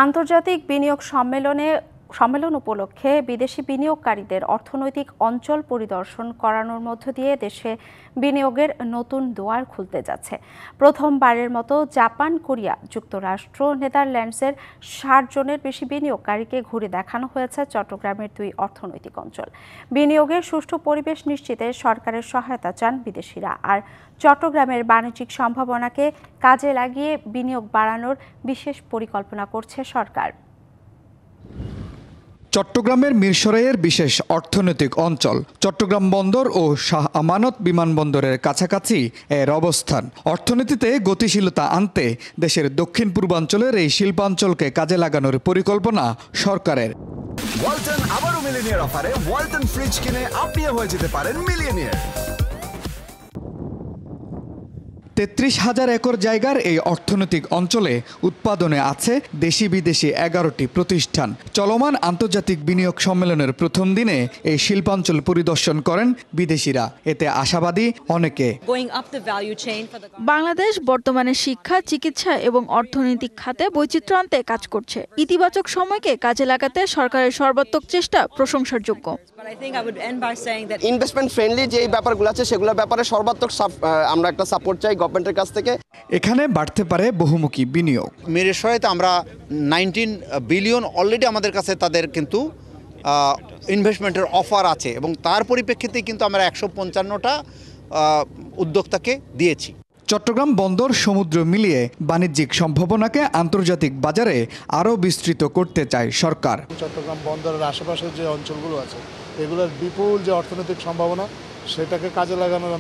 আন্তর্জাতিক বিনিয়োগ সম্মেলন উপলক্ষে বিদেশি বিনিয়োগকারীদের অর্থনৈতিক অঞ্চল পরিদর্শন করানোর মধ্য দিয়ে দেশে বিনিয়োগের নতুন দুয়ার খুলতে যাচ্ছে। প্রথমবারের মতো জাপান, কোরিয়া, যুক্তরাষ্ট্র, নেদারল্যান্ডসের ৬০ জনের বেশি বিনিয়োগকারীকে ঘুরে দেখানো হয়েছে চট্টগ্রামের ২ অর্থনৈতিক অঞ্চল। বিনিয়োগের সুষ্ঠু পরিবেশ নিশ্চিতে সরকারের সহায়তা চান বিদেশিরা, আর চট্টগ্রামের বাণিজ্যিক সম্ভাবনাকে কাজে লাগিয়ে বিনিয়োগ বাড়ানোর বিশেষ পরিকল্পনা করছে সরকার। চট্টগ্রামের মিরসরাইয়ের বিশেষ অর্থনৈতিক অঞ্চল চট্টগ্রাম বন্দর ও শাহ আমানত বিমানবন্দরের কাছাকাছি এর অবস্থান। অর্থনীতিতে গতিশীলতা আনতে দেশের দক্ষিণ পূর্বাঞ্চলের এই শিল্পাঞ্চলকে কাজে লাগানোর পরিকল্পনা সরকারের। ওয়ালটন আবারও মিলিয়নিয়ার অফারে ওয়ালটন ফ্রিজ কিনে আপনিও হয়ে যেতে পারেন মিলিয়নিয়ার। ৩৩,০০০ একর জায়গার এই অর্থনৈতিক অঞ্চলে উৎপাদনে আছে দেশি বিদেশি ১১টি প্রতিষ্ঠান। চলমান আন্তর্জাতিক বিনিয়োগ সম্মেলনের প্রথম দিনে এই শিল্পাঞ্চল পরিদর্শন করেন বিদেশিরা। এতে আশাবাদী অনেকে। বাংলাদেশ বর্তমানে শিক্ষা, চিকিৎসা এবং অর্থনৈতিক খাতে বৈচিত্র্য আনতে কাজ করছে। ইতিবাচক সময়কে কাজে লাগাতে সরকারের সর্বাত্মক চেষ্টা প্রশংসার যোগ্য। ইনভেস্টমেন্ট ফ্রেন্ডলি যে ব্যাপারগুলো আছে সেগুলোর ব্যাপারে সর্বাত্মক আমরা একটা সাপোর্ট চাই গভর্নমেন্টের কাছ থেকে। এখানে বাড়তে পারে বহুমুখী বিনিয়োগ। মিরসরাইতে আমরা 19 বিলিয়ন অলরেডি আমাদের কাছে তাদের কিন্তু ইনভেস্টমেন্টের অফার আছে এবং তার পরিপ্রেক্ষিতে কিন্তু আমরা 155টা উদ্যোক্তাকে দিয়েছি। চট্টগ্রাম বন্দর সমুদ্র মিলিয়ে বাণিজ্যিক সম্ভাবনাকে আন্তর্জাতিক বাজারে আরও বিস্তৃত করতে চায় সরকার। চট্টগ্রাম বন্দরের আশেপাশের যে অঞ্চলগুলো আছে এগুলোর বিপুল যে অর্থনৈতিক সম্ভাবনা সেটাকে কাজে লাগানোর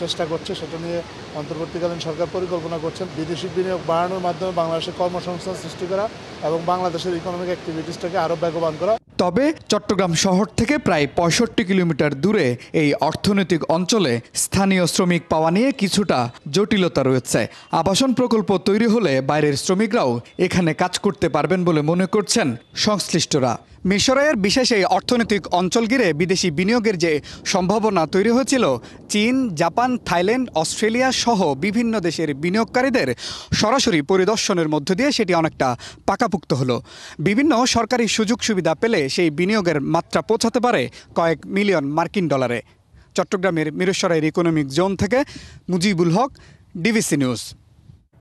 চেষ্টা করছে। সেটা নিয়ে অন্তর্বর্তীকালীন সরকার পরিকল্পনা করছেন বিদেশি বিনিয়োগ বাড়ানোর মাধ্যমে বাংলাদেশের কর্মসংস্থান সৃষ্টি করা এবং বাংলাদেশের ইকোনমিক অ্যাক্টিভিটিসটাকে আরও বেগবান করা। তবে চট্টগ্রাম শহর থেকে প্রায় ৬৫ কিলোমিটার দূরে এই অর্থনৈতিক অঞ্চলে স্থানীয় শ্রমিক পাওয়া নিয়ে কিছুটা জটিলতা রয়েছে। আবাসন প্রকল্প তৈরি হলে বাইরের শ্রমিকরাও এখানে কাজ করতে পারবেন বলে মনে করছেন সংশ্লিষ্টরা। মিরসরাইয়ের বিশেষ এই অর্থনৈতিক অঞ্চল ঘিরে বিদেশি বিনিয়োগের যে সম্ভাবনা তৈরি হয়েছিল, চীন, জাপান, থাইল্যান্ড, অস্ট্রেলিয়া সহ বিভিন্ন দেশের বিনিয়োগকারীদের সরাসরি পরিদর্শনের মধ্য দিয়ে সেটি অনেকটা পাকাপোক্ত হলো। বিভিন্ন সরকারি সুযোগ সুবিধা পেলে সেই বিনিয়োগের মাত্রা পৌঁছাতে পারে কয়েক মিলিয়ন মার্কিন ডলারে। চট্টগ্রামের মিরসরাইয়ের ইকোনমিক জোন থেকে মুজিবুল হক, ডিবিসি নিউজ।